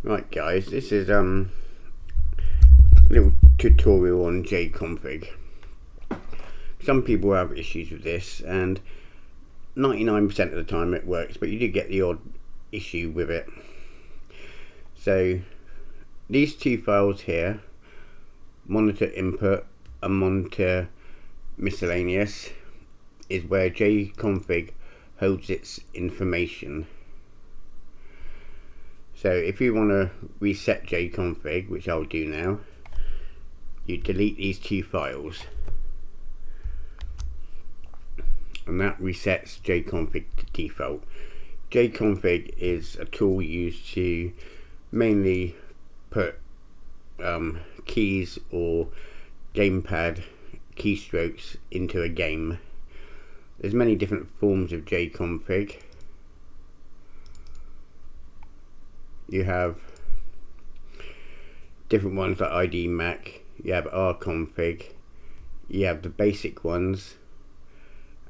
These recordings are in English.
Right guys, this is a little tutorial on Jconfig. Some people have issues with this and 99% of the time it works, but you do get the odd issue with it. So these two files here, monitor input and monitor miscellaneous, is where Jconfig holds its information. So if you want to reset Jconfig, which I'll do now, you delete these two files and that resets Jconfig to default. Jconfig is a tool used to mainly put keys or gamepad keystrokes into a game. There's many different forms of Jconfig. You have different ones like ID Mac, you have rconfig, you have the basic ones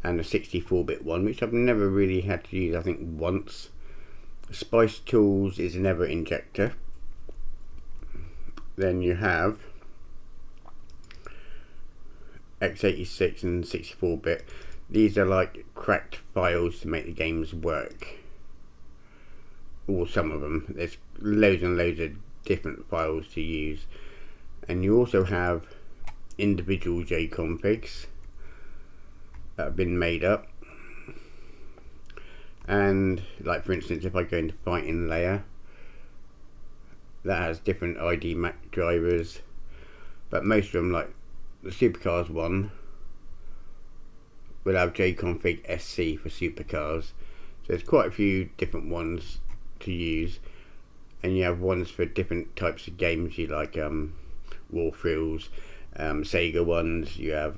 and a 64-bit one, which I've never really had to use, I think once. Spice Tools is an error injector. Then you have x86 and 64-bit. These are like cracked files to make the games work. Or some of them. There's loads and loads of different files to use. And you also have individual Jconfigs that have been made up. And like for instance, if I go into fighting layer, that has different ID Mac drivers, but most of them, like the supercars one, will have Jconfig SC for supercars. So there's quite a few different ones to use, and you have ones for different types of games. You like War Thrills, Sega ones, you have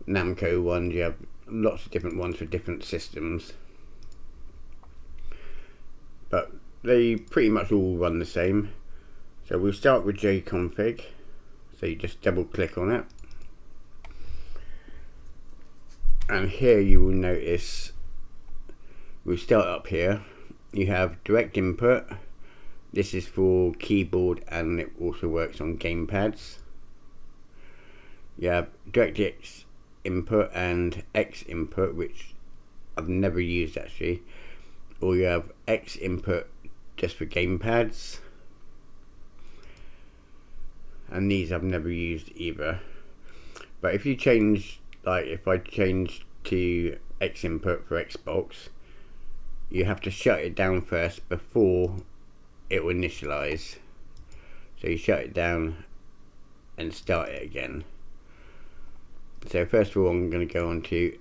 Namco ones, you have lots of different ones for different systems, but they pretty much all run the same. So we'll start with Jconfig. So you just double click on it, and here you will notice we'll start up here. You have direct input. This is for keyboard and it also works on gamepads. You have DirectX input and X input, which I've never used actually. Or you have X input just for gamepads. And these I've never used either. But if you change, like if I change to X input for Xbox, you have to shut it down first before it will initialize. So you shut it down and start it again. So first of all, I'm going to go on to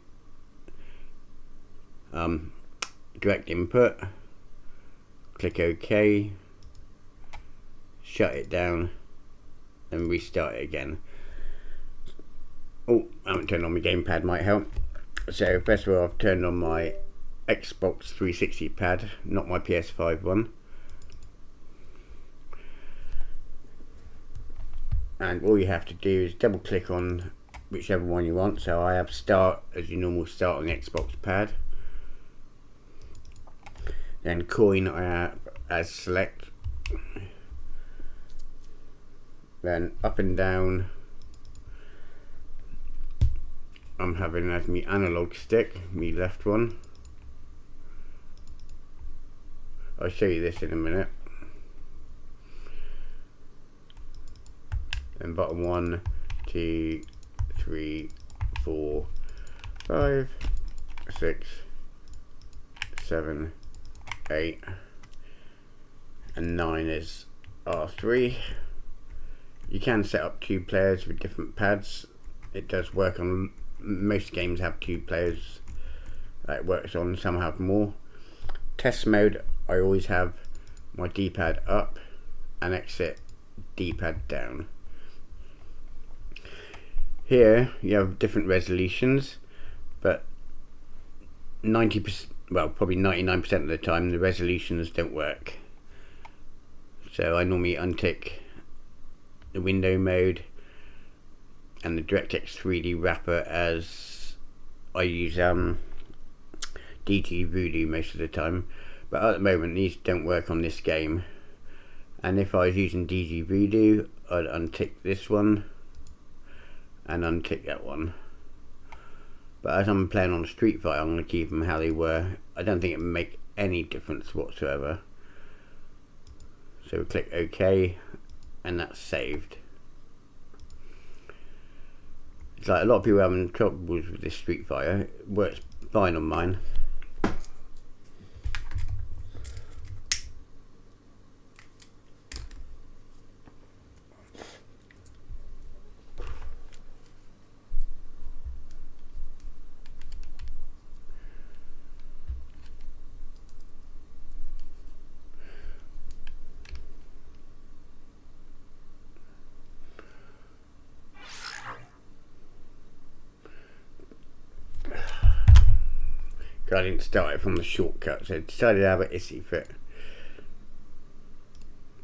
direct input, click OK, shut it down and restart it again. Oh, I haven't turned on my gamepad, might help. So first of all, I've turned on my Xbox 360 pad, not my PS5 one. And all you have to do is double click on whichever one you want. So I have start as your normal start on the Xbox pad. Then coin I have as select. Then up and down I'm having as my analog stick, my left one. I'll show you this in a minute. And bottom 1, 2, 3, 4, 5, 6, 7, 8, and 9 is R3. You can set up 2 players with different pads. It does work on, most games have 2 players that it works on, some have more. Test mode, I always have my D-pad up and exit D-pad down. Here you have different resolutions, but 90%, well probably 99% of the time the resolutions don't work. So I normally untick the window mode and the DirectX 3D wrapper, as I use DT Voodoo most of the time. but at the moment these don't work on this game. And if I was using DG Voodoo, I'd untick this one and untick that one. But as I'm playing on Street Fighter, I'm going to keep them how they were. I don't think it would make any difference whatsoever. So we click OK, and that's saved. It's like a lot of people having troubles with this Street Fighter. It works fine on mine. I didn't start it from the shortcut, so I decided to have an issy fit.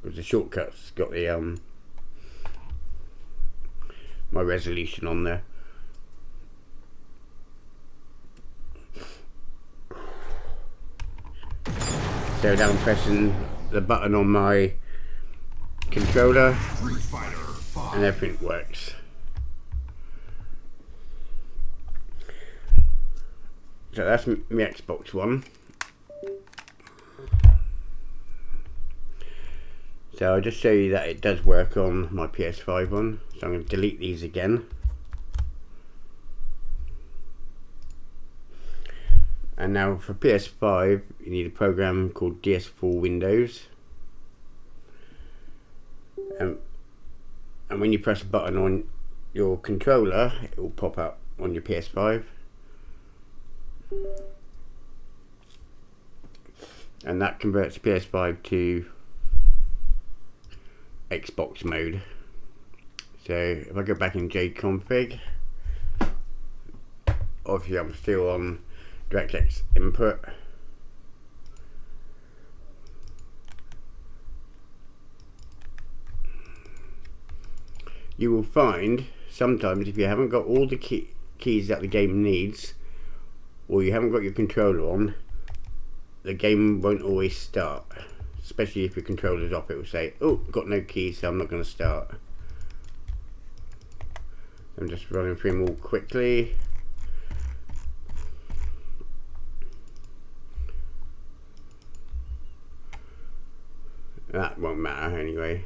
Because the shortcut's got the my resolution on there. So now I'm pressing the button on my controller and everything works. So that's my Xbox One. So I'll just show you that it does work on my PS5 one. So I'm going to delete these again. And now for PS5 you need a program called DS4 Windows. And when you press a button on your controller, it will pop up on your PS5. And that converts PS5 to Xbox mode. So if I go back in Jconfig, obviously I'm still on DirectX input. You will find sometimes if you haven't got all the keys that the game needs, or you haven't got your controller on, the game won't always start. Especially if your controller's off, it will say, oh, got no keys, so I'm not going to start. I'm just running through them all quickly. That won't matter anyway.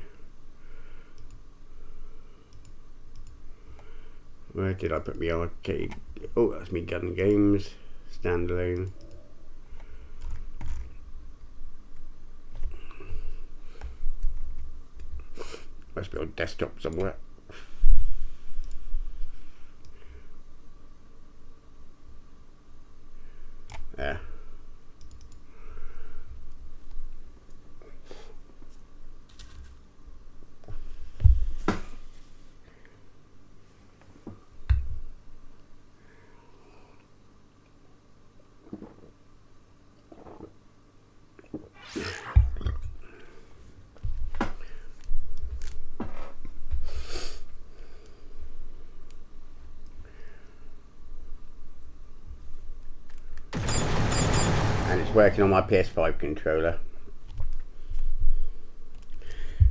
Where did I put my arcade? Oh, that's me gun games. Standalone. Must be on desktop somewhere. There. It's working on my PS5 controller.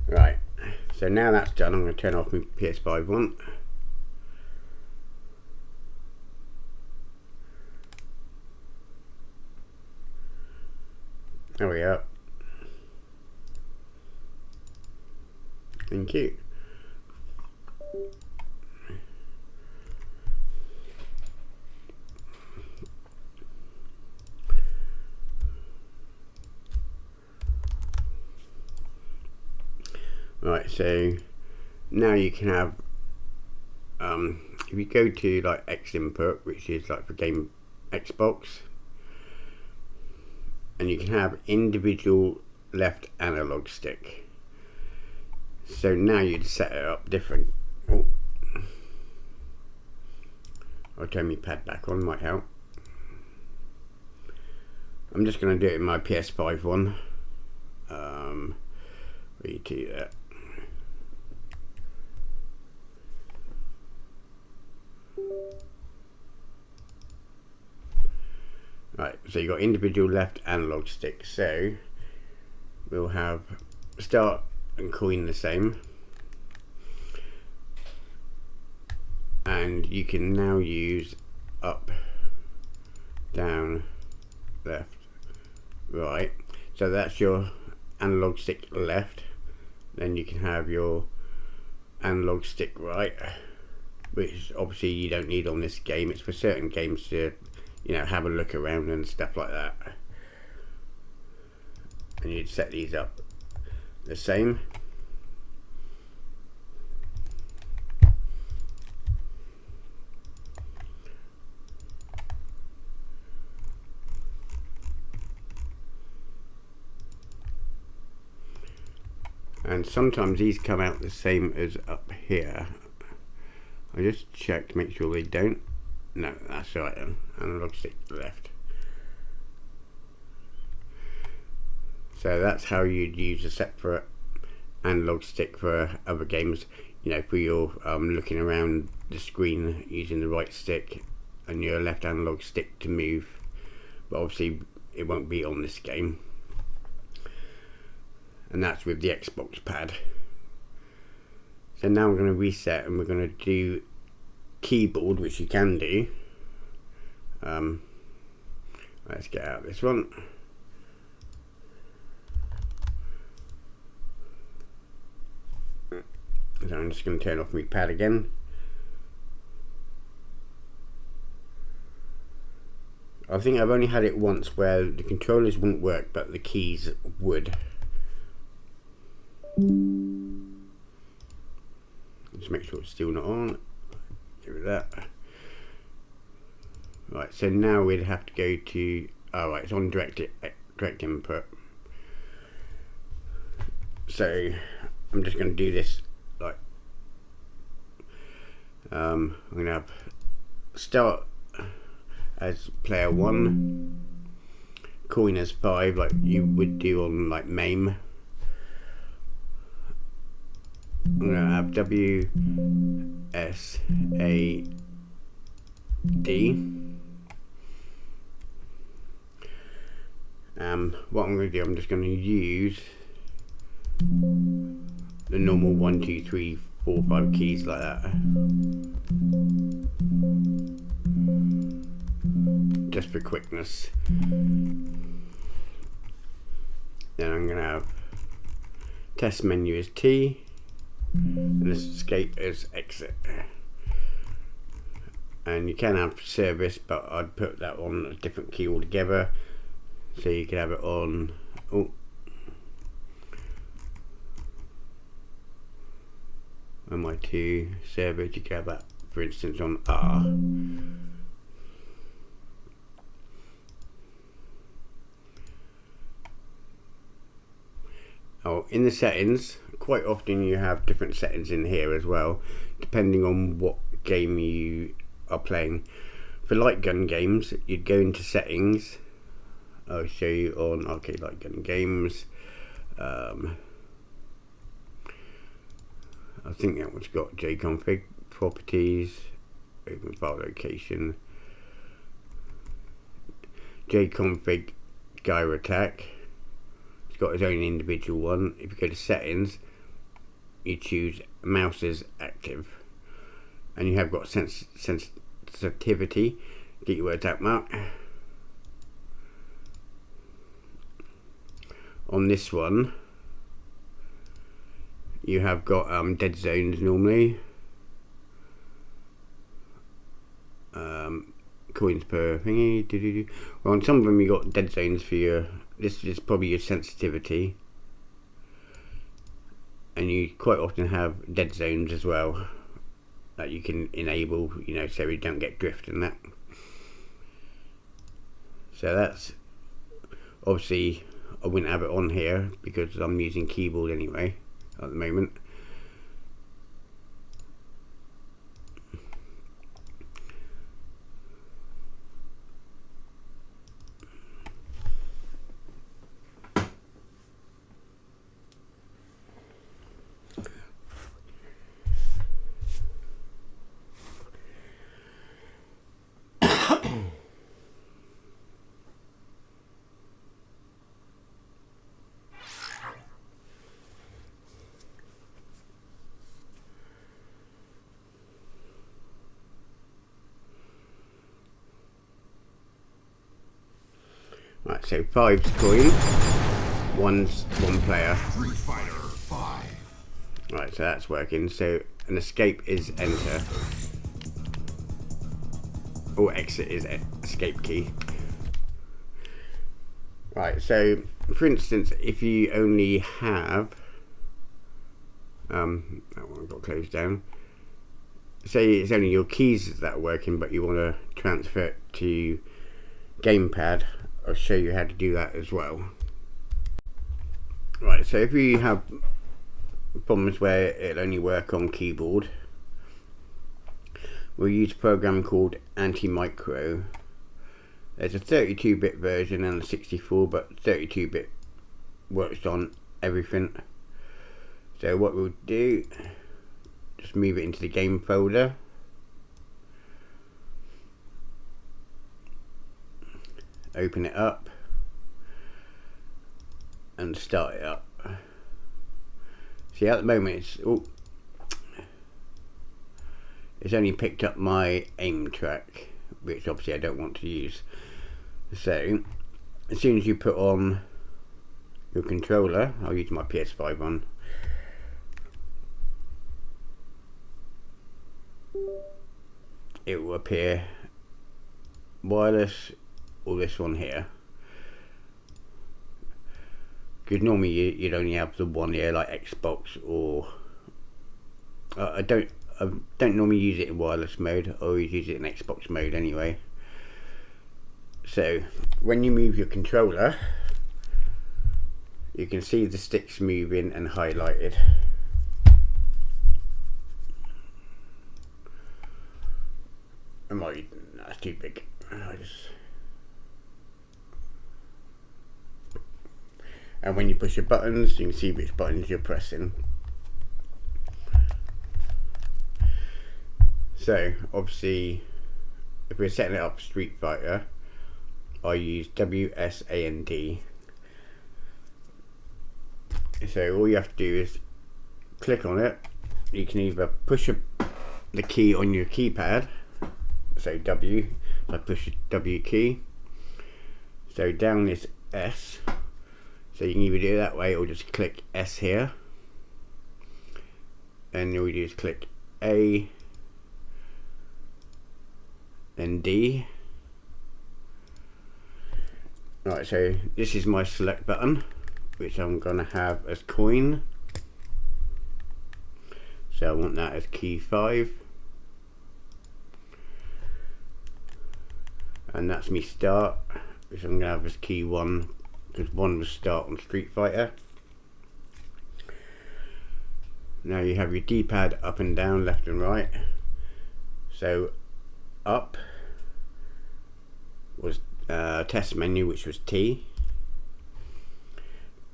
Right, so now that's done, I'm going to turn off my PS5 one. There we are. Thank you. Right, so now you can have, if you go to like Xinput, which is like for game Xbox, and you can have individual left analog stick. So now you'd set it up different. Oh, I'll turn my pad back on, might help. I'm just going to do it in my PS5 one. Redo that. Right, so you've got individual left analog stick. So we'll have start and coin the same. And you can now use up, down, left, right. So that's your analog stick left. Then you can have your analog stick right, which obviously you don't need on this game. It's for certain games to, you know, have a look around and stuff like that. And you'd set these up the same. And sometimes these come out the same as up here. I just checked to make sure they don't. No, that's right then. Analog stick left. So that's how you'd use a separate analog stick for other games. You know, for your looking around the screen using the right stick and your left analog stick to move. But obviously it won't be on this game. And that's with the Xbox pad. So now we're going to reset and we're going to do keyboard, which you can do. Let's get out this one. So I'm just going to turn off my pad again. I think I've only had it once where the controllers wouldn't work but the keys would. Just make sure it's still not on. Give it that. Right, so now we'd have to go to, oh right, it's on direct input. So I'm just going to do this like, I'm going to have start as player 1, coin as 5 like you would do on like MAME. I'm going to have W, S, A, D. What I'm going to do, I'm just going to use the normal 1, 2, 3, 4, 5 keys like that. Just for quickness. Then I'm going to have test menu as T. And this escape is exit. And you can have service, but I'd put that on a different key altogether. So you can have it on, oh, on my 2 service, you can have that for instance on R. Oh, in the settings, quite often you have different settings in here as well, depending on what game you are playing. For light gun games, you'd go into settings. I'll show you on arcade light gun games. I think that one's got Jconfig, properties, open file location, Jconfig gyro attack. It's got its own individual one. If you go to settings, you choose mouse is active, and you have got sensitivity. Get your words out, Mark. On this one, you have got dead zones normally. Coins per thingy. Well, on some of them you got dead zones for your. This is probably your sensitivity, and you quite often have dead zones as well that you can enable. You know, so you don't get drift and that. So that's obviously. I wouldn't have it on here because I'm using keyboard anyway at the moment. Right, so 5's coin, 1's one player. Right, so that's working. So an escape is enter, or exit is escape key. Right, so for instance, if you only have that one got closed down. Say it's only your keys that are working, but you want to transfer it to Gamepad. I'll show you how to do that as well. Right, so if you have problems where it'll only work on keyboard, we'll use a program called Antimicro. There's a 32-bit version and a 64, but 32-bit works on everything. So what we'll do, just move it into the game folder. Open it up and start it up. See, at the moment it's only picked up my aim track, which obviously I don't want to use. So as soon as you put on your controller, I'll use my PS5 one. It will appear wireless, or this one here. Because normally you'd only have the one here, like Xbox, or I don't normally use it in wireless mode. I always use it in Xbox mode anyway. So when you move your controller, you can see the sticks moving and highlighted. That's too big. And when you push your buttons, you can see which buttons you're pressing. So obviously, if we're setting it up Street Fighter, I use WSAND. So all you have to do is click on it. You can either push the key on your keypad, so W, I push the W key. So down is S. So you can either do it that way or just click S here. And all you do is click A, then D. Right, so this is my select button, which I'm going to have as coin. So I want that as key 5. And that's me start, which I'm going to have as key 1, because 1 was start on Street Fighter. Now you have your D-pad up and down, left and right. So up was test menu, which was T.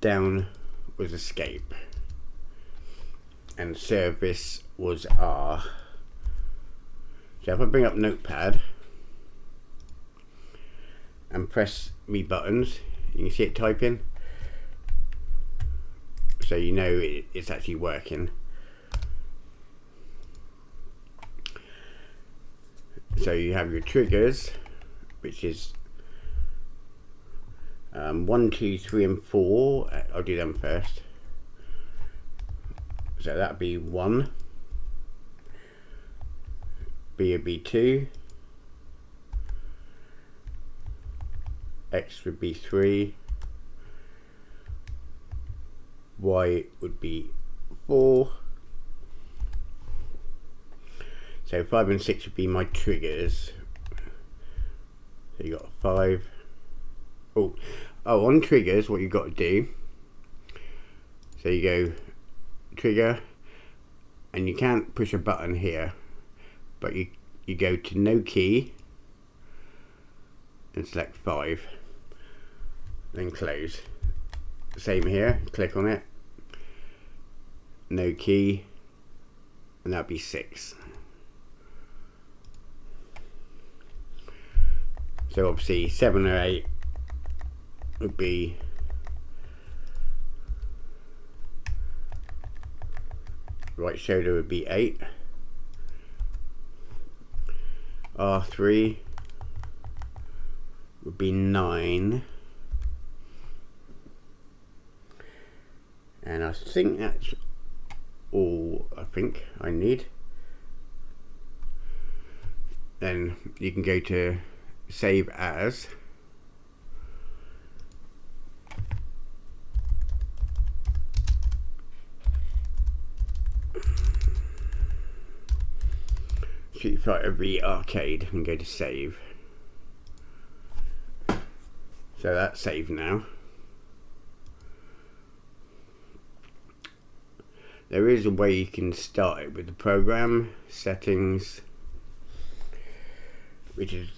Down was escape. And service was R. So if I bring up Notepad and press me buttons, you can see it typing, so you know it's actually working. So you have your triggers, which is 1, 2, 3 and 4. I'll do them first. So that'd be 1, B would be 2, X would be 3, Y would be 4. So 5 and 6 would be my triggers. So you got 5. Oh, on triggers, what you got to do, so you go trigger, and you can't push a button here, but you go to no key and select 5, then close. Same here, click on it, no key, and that'll be 6. So obviously 7 or 8 would be right shoulder would be 8, R3 would be 9, And I think that's all I need. Then you can go to save as. Street Fighter V Arcade and go to save. So that's saved now. There is a way you can start it with the program settings, which is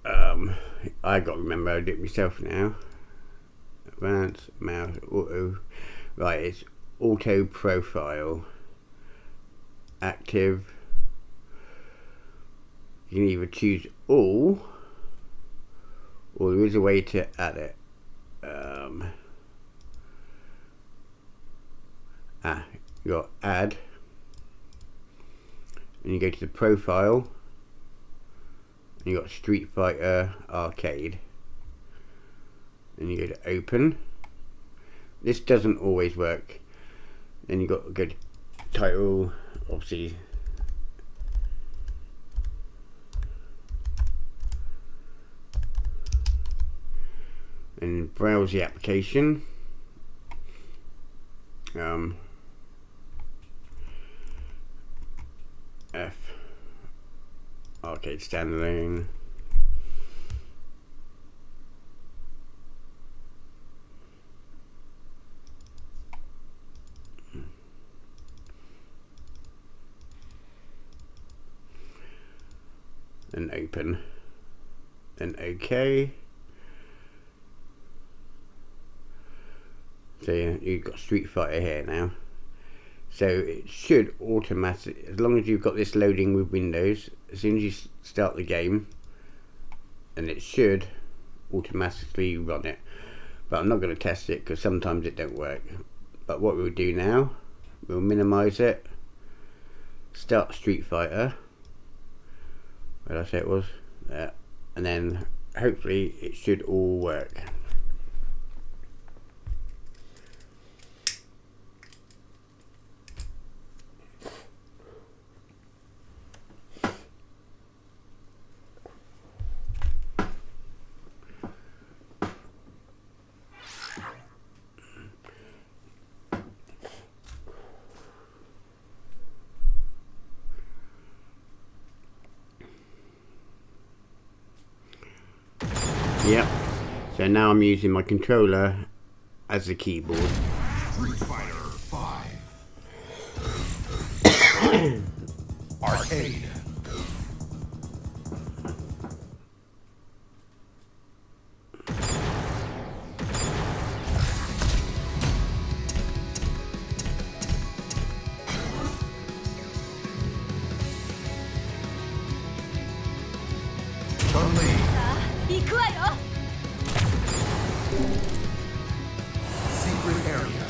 I got to remember I do it myself now. Advanced mouse auto. Right, it's auto profile active. You can either choose all, or there is a way to add it. You got add, and you go to the profile, and you got Street Fighter Arcade, and you go to open. This doesn't always work. Then you got to go to title, obviously. And browse the application. F arcade standalone. And open. And OK. So you've got Street Fighter here now. So it should automatically, as long as you've got this loading with Windows, as soon as you start the game, and it should automatically run it. But I'm not going to test it because sometimes it don't work. But what we'll do now, we'll minimize it, start Street Fighter, where did I say it was? There. And then hopefully it should all work. Yep, so now I'm using my controller as the keyboard. Street Fighter 5 Arcade. Secret area.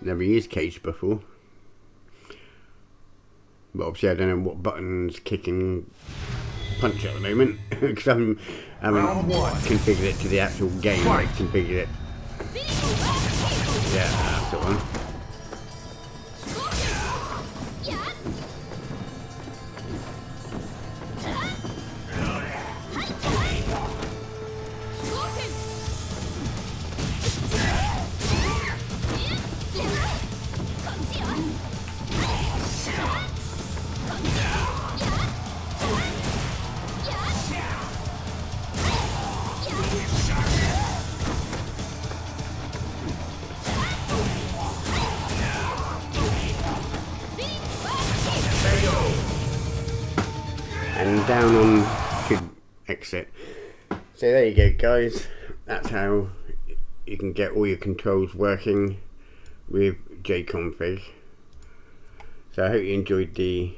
Never used Cage before. But obviously I don't know what buttons kicking punch at the moment because I haven't configured it to the actual game. I configured it. Yeah, that's the one. And down on should exit. So there you go, guys. That's how you can get all your controls working with Jconfig. So I hope you enjoyed the.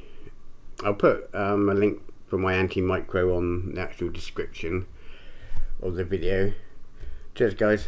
I'll put a link for my Antimicro on the actual description of the video. Cheers, guys.